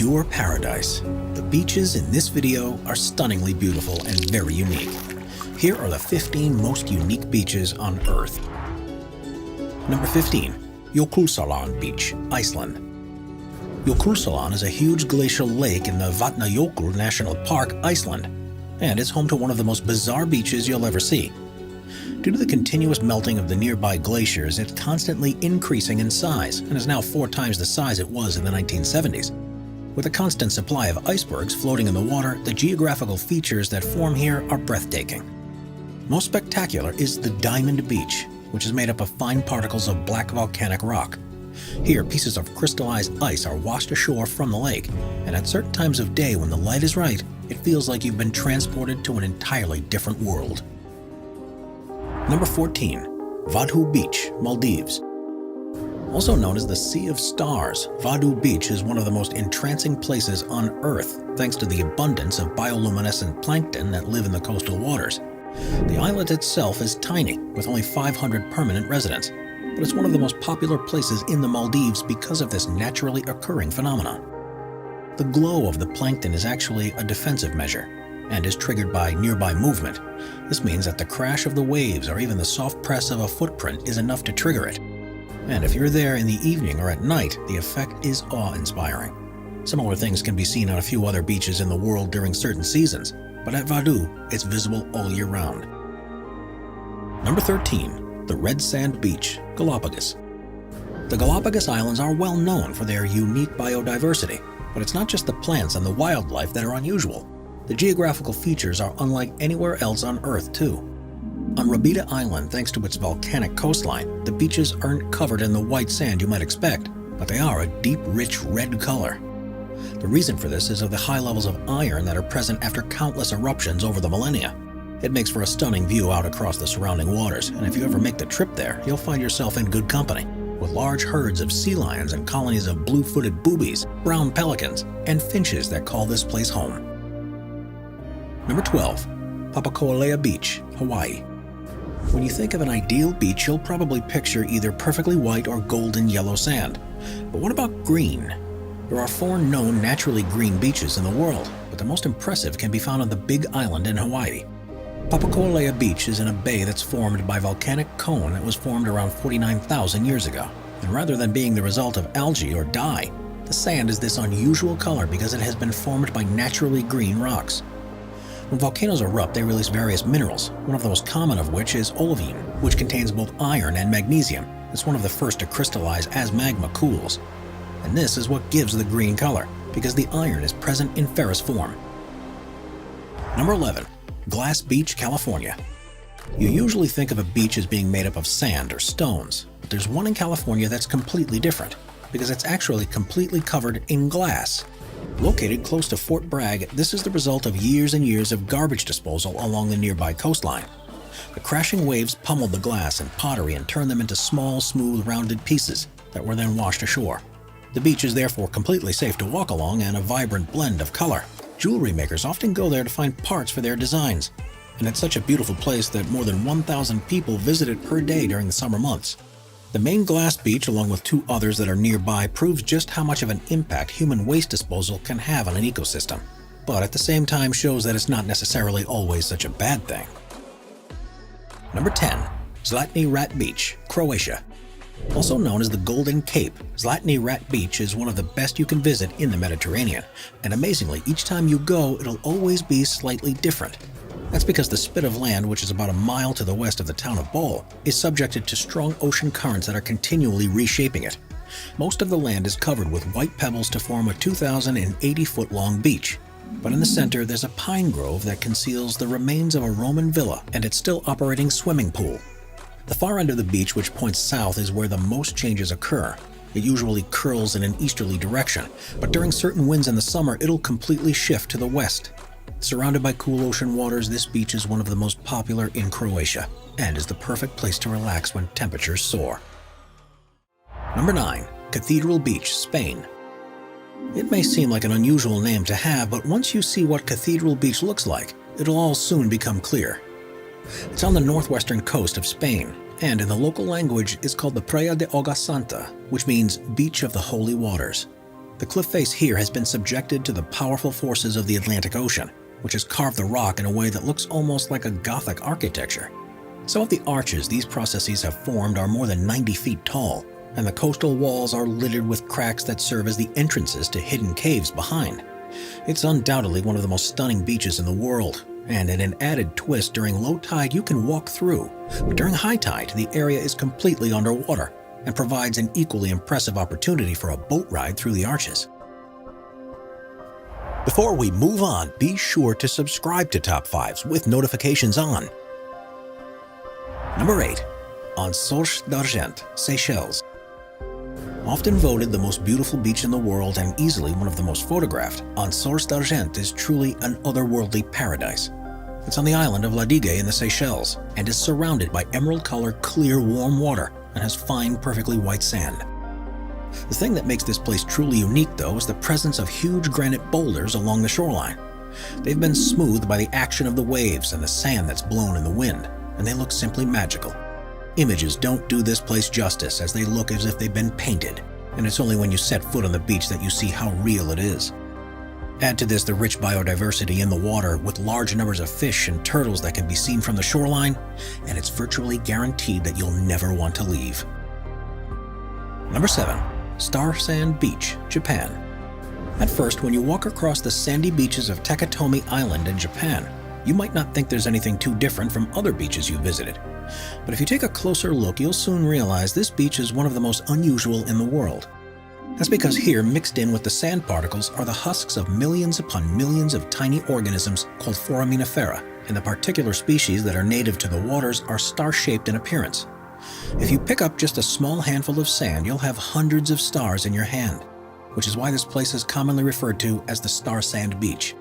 pure paradise. The beaches in this video are stunningly beautiful and very unique. Here are the 15 most unique beaches on Earth. Number 15. Jökulsárlón Beach, Iceland. Jökulsárlón is a huge glacial lake in the Vatnajökull National Park, Iceland, and is home to one of the most bizarre beaches you'll ever see. Due to the continuous melting of the nearby glaciers, it's constantly increasing in size and is now 4 times the size it was in the 1970s. With a constant supply of icebergs floating in the water, the geographical features that form here are breathtaking. Most spectacular is the Diamond Beach, which is made up of fine particles of black volcanic rock. Here, pieces of crystallized ice are washed ashore from the lake, and at certain times of day when the light is right, it feels like you've been transported to an entirely different world. Number 14. Vadhu Beach, Maldives. Also known as the Sea of Stars, Vadhu Beach is one of the most entrancing places on Earth thanks to the abundance of bioluminescent plankton that live in the coastal waters. The island itself is tiny, with only 500 permanent residents, but it's one of the most popular places in the Maldives because of this naturally occurring phenomenon. The glow of the plankton is actually a defensive measure and is triggered by nearby movement. This means that the crash of the waves or even the soft press of a footprint is enough to trigger it. And if you're there in the evening or at night, the effect is awe-inspiring. Similar things can be seen on a few other beaches in the world during certain seasons, but at Vadhu, it's visible all year round. Number 13. The Red Sand Beach, Galapagos. The Galapagos Islands are well known for their unique biodiversity, but it's not just the plants and the wildlife that are unusual. The geographical features are unlike anywhere else on Earth, too. On Rabida Island, thanks to its volcanic coastline, the beaches aren't covered in the white sand you might expect, but they are a deep, rich red color. The reason for this is of the high levels of iron that are present after countless eruptions over the millennia. It makes for a stunning view out across the surrounding waters, and if you ever make the trip there, you'll find yourself in good company, with large herds of sea lions and colonies of blue-footed boobies, brown pelicans, and finches that call this place home. Number 12. Papako'olea Beach, Hawaii. When you think of an ideal beach, you'll probably picture either perfectly white or golden yellow sand. But what about green? There are 4 known naturally green beaches in the world, but the most impressive can be found on the Big Island in Hawaii. Papako'olea Beach is in a bay that's formed by volcanic cone that was formed around 49,000 years ago. And rather than being the result of algae or dye, the sand is this unusual color because it has been formed by naturally green rocks. When volcanoes erupt, they release various minerals, one of the most common of which is olivine, which contains both iron and magnesium. It's one of the first to crystallize as magma cools. And this is what gives the green color, because the iron is present in ferrous form. Number 11. Glass Beach, California. You usually think of a beach as being made up of sand or stones, but there's one in California that's completely different, because it's actually completely covered in glass. Located close to Fort Bragg, this is the result of years and years of garbage disposal along the nearby coastline. The crashing waves pummeled the glass and pottery and turned them into small, smooth, rounded pieces that were then washed ashore. The beach is therefore completely safe to walk along and a vibrant blend of color. Jewelry makers often go there to find parts for their designs, and it's such a beautiful place that more than 1,000 people visit it per day during the summer months. The main glass beach, along with 2 others that are nearby, proves just how much of an impact human waste disposal can have on an ecosystem, but at the same time shows that it's not necessarily always such a bad thing. Number 10. Zlatni Rat Beach, Croatia. Also known as the Golden Cape, Zlatni Rat Beach is one of the best you can visit in the Mediterranean, and amazingly, each time you go, it'll always be slightly different. That's because the spit of land, which is about a mile to the west of the town of Bol, is subjected to strong ocean currents that are continually reshaping it. Most of the land is covered with white pebbles to form a 2,080-foot-long beach. But in the center, there's a pine grove that conceals the remains of a Roman villa and its still operating swimming pool. The far end of the beach, which points south, is where the most changes occur. It usually curls in an easterly direction, but during certain winds in the summer, it'll completely shift to the west. Surrounded by cool ocean waters, this beach is one of the most popular in Croatia and is the perfect place to relax when temperatures soar. Number 9. Cathedral Beach, Spain. It may seem like an unusual name to have, but once you see what Cathedral Beach looks like, it'll all soon become clear. It's on the northwestern coast of Spain, and in the local language is called the Praia de Agua Santa, which means Beach of the Holy Waters. The cliff face here has been subjected to the powerful forces of the Atlantic Ocean, which has carved the rock in a way that looks almost like a Gothic architecture. Some of the arches these processes have formed are more than 90 feet tall, and the coastal walls are littered with cracks that serve as the entrances to hidden caves behind. It's undoubtedly one of the most stunning beaches in the world, and in an added twist, during low tide you can walk through, but during high tide the area is completely underwater and provides an equally impressive opportunity for a boat ride through the arches. Before we move on, be sure to subscribe to Top 5s with notifications on. Number 8. En Source d'Argent, Seychelles. Often voted the most beautiful beach in the world and easily one of the most photographed, En Source d'Argent is truly an otherworldly paradise. It's on the island of La Digue in the Seychelles and is surrounded by emerald-colored, clear, warm water and has fine, perfectly white sand. The thing that makes this place truly unique, though, is the presence of huge granite boulders along the shoreline. They've been smoothed by the action of the waves and the sand that's blown in the wind, and they look simply magical. Images don't do this place justice, as they look as if they've been painted, and it's only when you set foot on the beach that you see how real it is. Add to this the rich biodiversity in the water, with large numbers of fish and turtles that can be seen from the shoreline, and it's virtually guaranteed that you'll never want to leave. Number 7. Star Sand Beach, Japan. At first, when you walk across the sandy beaches of Takatomi Island in Japan, you might not think there's anything too different from other beaches you've visited. But if you take a closer look, you'll soon realize this beach is one of the most unusual in the world. That's because here, mixed in with the sand particles, are the husks of millions upon millions of tiny organisms called foraminifera, and the particular species that are native to the waters are star-shaped in appearance. If you pick up just a small handful of sand, you'll have hundreds of stars in your hand, which is why this place is commonly referred to as the Star Sand Beach.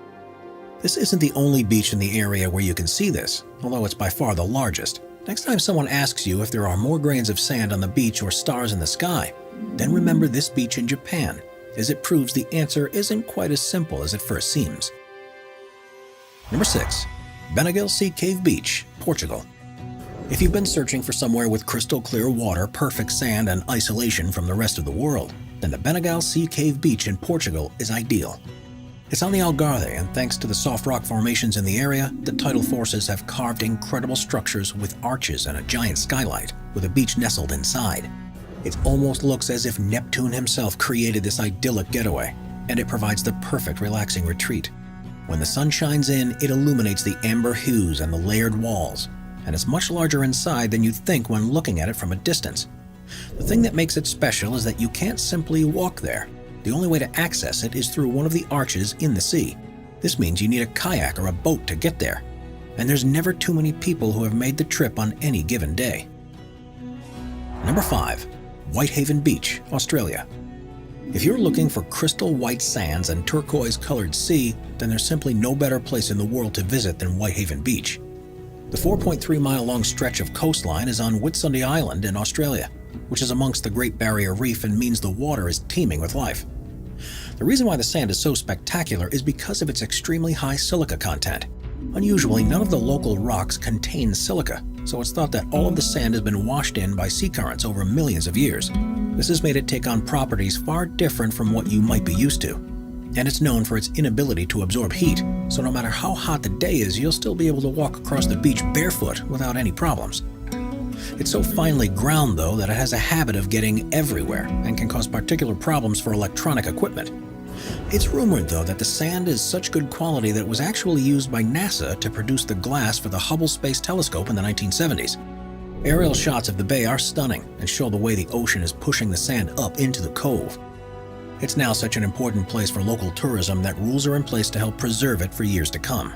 This isn't the only beach in the area where you can see this, although it's by far the largest. Next time someone asks you if there are more grains of sand on the beach or stars in the sky, then remember this beach in Japan, as it proves the answer isn't quite as simple as it first seems. Number 6. Benaguil Sea Cave Beach, Portugal. If you've been searching for somewhere with crystal clear water, perfect sand, and isolation from the rest of the world, then the Benaguil Sea Cave Beach in Portugal is ideal. It's on the Algarve, and thanks to the soft rock formations in the area, the tidal forces have carved incredible structures with arches and a giant skylight, with a beach nestled inside. It almost looks as if Neptune himself created this idyllic getaway, and it provides the perfect relaxing retreat. When the sun shines in, it illuminates the amber hues and the layered walls, and it's much larger inside than you'd think when looking at it from a distance. The thing that makes it special is that you can't simply walk there. The only way to access it is through one of the arches in the sea. This means you need a kayak or a boat to get there, and there's never too many people who have made the trip on any given day. Number 5. Whitehaven Beach, Australia. If you're looking for crystal white sands and turquoise-colored sea, then there's simply no better place in the world to visit than Whitehaven Beach. The 4.3-mile-long stretch of coastline is on Whitsunday Island in Australia, which is amongst the Great Barrier Reef and means the water is teeming with life. The reason why the sand is so spectacular is because of its extremely high silica content. Unusually, none of the local rocks contain silica, so it's thought that all of the sand has been washed in by sea currents over millions of years. This has made it take on properties far different from what you might be used to. And it's known for its inability to absorb heat, so no matter how hot the day is, you'll still be able to walk across the beach barefoot without any problems. It's so finely ground, though, that it has a habit of getting everywhere and can cause particular problems for electronic equipment. It's rumored, though, that the sand is such good quality that it was actually used by NASA to produce the glass for the Hubble Space Telescope in the 1970s. Aerial shots of the bay are stunning and show the way the ocean is pushing the sand up into the cove. It's now such an important place for local tourism that rules are in place to help preserve it for years to come.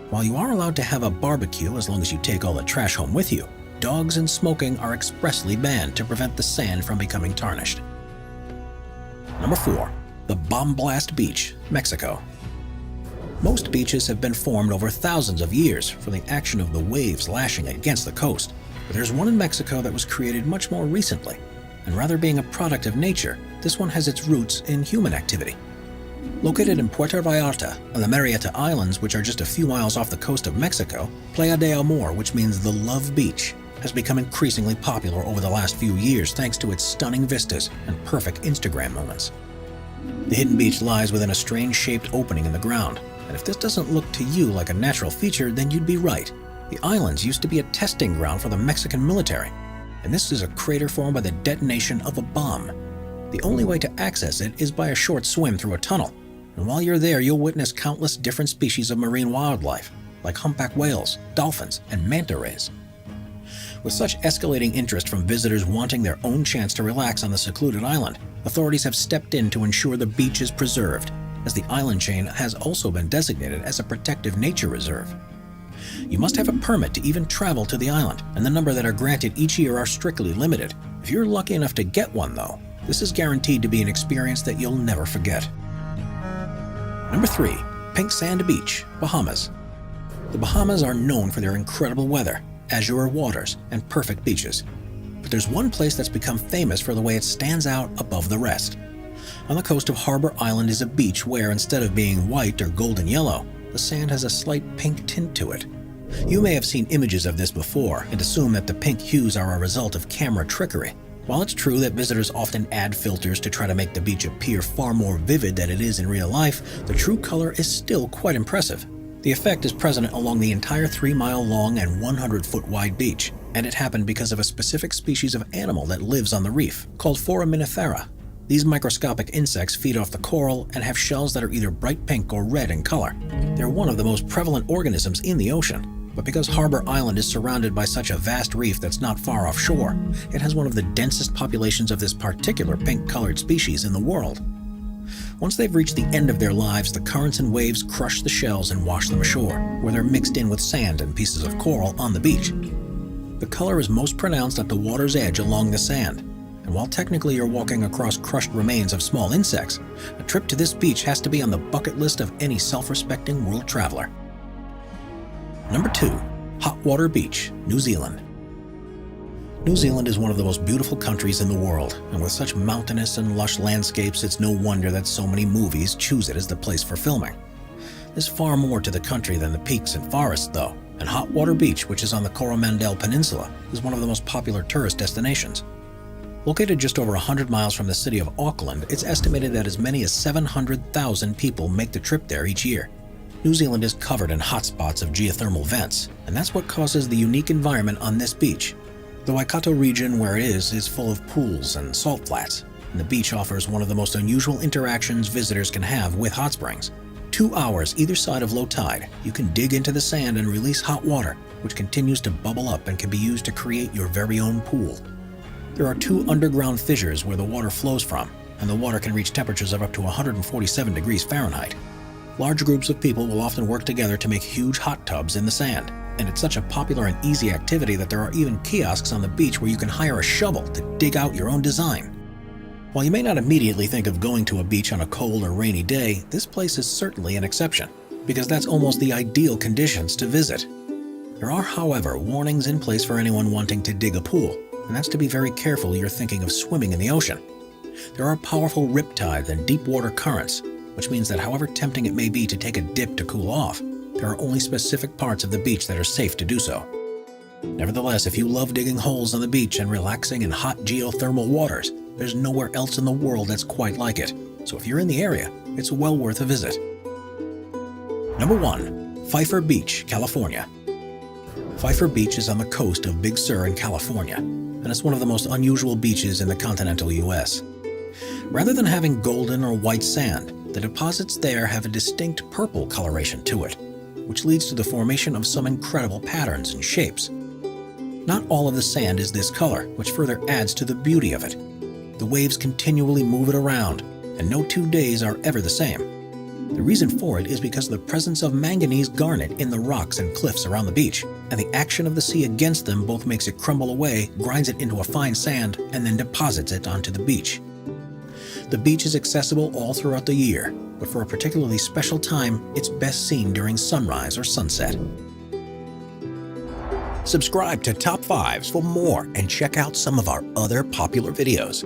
While you are allowed to have a barbecue as long as you take all the trash home with you, dogs and smoking are expressly banned to prevent the sand from becoming tarnished. Number 4. The Bomb Blast Beach, Mexico. Most beaches have been formed over thousands of years from the action of the waves lashing against the coast, but there's one in Mexico that was created much more recently, and rather being a product of nature, this one has its roots in human activity. Located in Puerto Vallarta and the Marietta Islands, which are just a few miles off the coast of Mexico, Playa de Amor, which means the Love Beach, has become increasingly popular over the last few years thanks to its stunning vistas and perfect Instagram moments. The hidden beach lies within a strange-shaped opening in the ground, and if this doesn't look to you like a natural feature, then you'd be right. The islands used to be a testing ground for the Mexican military, and this is a crater formed by the detonation of a bomb. The only way to access it is by a short swim through a tunnel, and while you're there, you'll witness countless different species of marine wildlife, like humpback whales, dolphins, and manta rays. With such escalating interest from visitors wanting their own chance to relax on the secluded island, authorities have stepped in to ensure the beach is preserved, as the island chain has also been designated as a protective nature reserve. You must have a permit to even travel to the island, and the number that are granted each year are strictly limited. If you're lucky enough to get one, though, this is guaranteed to be an experience that you'll never forget. Number 3. Pink Sand Beach, Bahamas. The Bahamas are known for their incredible weather, azure waters, and perfect beaches. But there's one place that's become famous for the way it stands out above the rest. On the coast of Harbor Island is a beach where, instead of being white or golden yellow, the sand has a slight pink tint to it. You may have seen images of this before and assume that the pink hues are a result of camera trickery. While it's true that visitors often add filters to try to make the beach appear far more vivid than it is in real life, the true color is still quite impressive. The effect is present along the entire 3-mile-long and 100-foot-wide beach, and it happened because of a specific species of animal that lives on the reef, called Foraminifera. These microscopic insects feed off the coral and have shells that are either bright pink or red in color. They're one of the most prevalent organisms in the ocean. But because Harbor Island is surrounded by such a vast reef that's not far offshore, it has one of the densest populations of this particular pink-colored species in the world. Once they've reached the end of their lives, the currents and waves crush the shells and wash them ashore, where they're mixed in with sand and pieces of coral on the beach. The color is most pronounced at the water's edge along the sand, and while technically you're walking across crushed remains of small insects, a trip to this beach has to be on the bucket list of any self-respecting world traveler. Number 2. Hot Water Beach, New Zealand. New Zealand is one of the most beautiful countries in the world, and with such mountainous and lush landscapes, it's no wonder that so many movies choose it as the place for filming. There's far more to the country than the peaks and forests, though, and Hot Water Beach, which is on the Coromandel Peninsula, is one of the most popular tourist destinations. Located just over 100 miles from the city of Auckland, it's estimated that as many as 700,000 people make the trip there each year. New Zealand is covered in hotspots of geothermal vents, and that's what causes the unique environment on this beach. The Waikato region where it is full of pools and salt flats, and the beach offers one of the most unusual interactions visitors can have with hot springs. 2 hours either side of low tide, you can dig into the sand and release hot water, which continues to bubble up and can be used to create your very own pool. There are 2 underground fissures where the water flows from, and the water can reach temperatures of up to 147 degrees Fahrenheit. Large groups of people will often work together to make huge hot tubs in the sand, and it's such a popular and easy activity that there are even kiosks on the beach where you can hire a shovel to dig out your own design. While you may not immediately think of going to a beach on a cold or rainy day, this place is certainly an exception, because that's almost the ideal conditions to visit. There are, however, warnings in place for anyone wanting to dig a pool, and that's to be very careful you're thinking of swimming in the ocean. There are powerful riptides and deep water currents, which means that however tempting it may be to take a dip to cool off, there are only specific parts of the beach that are safe to do so. Nevertheless, if you love digging holes on the beach and relaxing in hot geothermal waters, there's nowhere else in the world that's quite like it. So if you're in the area, it's well worth a visit. Number 1. Pfeiffer Beach, California. Pfeiffer Beach is on the coast of Big Sur in California, and it's one of the most unusual beaches in the continental U.S. Rather than having golden or white sand, the deposits there have a distinct purple coloration to it, which leads to the formation of some incredible patterns and shapes. Not all of the sand is this color, which further adds to the beauty of it. The waves continually move it around, and no 2 days are ever the same. The reason for it is because of the presence of manganese garnet in the rocks and cliffs around the beach, and the action of the sea against them both makes it crumble away, grinds it into a fine sand, and then deposits it onto the beach. The beach is accessible all throughout the year, but for a particularly special time, it's best seen during sunrise or sunset. Subscribe to Top 5s for more and check out some of our other popular videos.